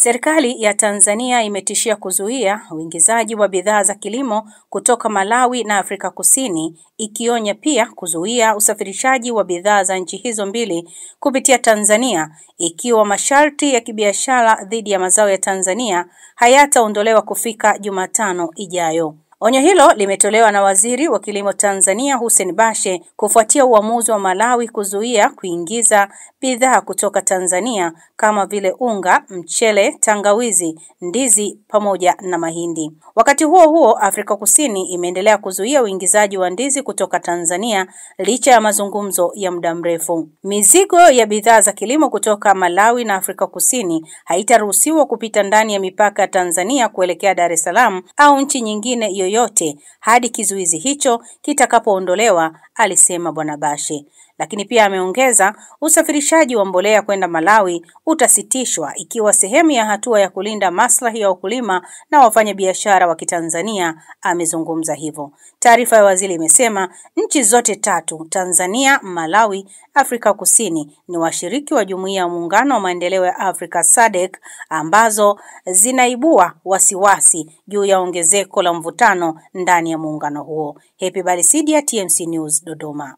Serikali ya Tanzania imetishia kuzuia uingizaji wa bidhaa za kilimo kutoka Malawi na Afrika Kusini, ikionya pia kuzuia usafirishaji wa bidhaa za nchi hizo mbili kupitia Tanzania ikiwa masharti ya kibiashara dhidi ya mazao ya Tanzania hayataondolewa kufika Jumatano ijayo. Onyo hilo limetolewa na Waziri wa Kilimo Tanzania Hussein Bashe kufuatia uamuzi wa Malawi kuzuia kuingiza bidhaa kutoka Tanzania kama vile unga, mchele, tangawizi, ndizi pamoja na mahindi. Wakati huo huo, Afrika Kusini imeendelea kuzuia uingizaji wa ndizi kutoka Tanzania licha ya mazungumzo ya muda mrefu. Mizigo ya bidhaa za kilimo kutoka Malawi na Afrika Kusini haitaruhusiwa kupita ndani ya mipaka ya Tanzania kuelekea Dar es Salaam au nchi nyingine yoyote hadi kizuizi hicho kitakapoondolewa, alisema Bwana Bashe. Lakini pia ameongeza usafirishaji wa mbolea kwenda Malawi utasitishwa ikiwa sehemu ya hatua ya kulinda maslahi ya wakulima na wafanyabiashara wa Kitanzania. Amezungumza hivyo. Taarifa ya waziri imesema nchi zote tatu, Tanzania, Malawi, Afrika Kusini, ni washiriki wa Jumuiya ya Muungano wa Maendeleo ya Afrika SADC, ambazo zinaibua wasiwasi juu ya ongezeko la mvutano ndani ya muungano huo. Happy Balisidia, TMC News, Dodoma.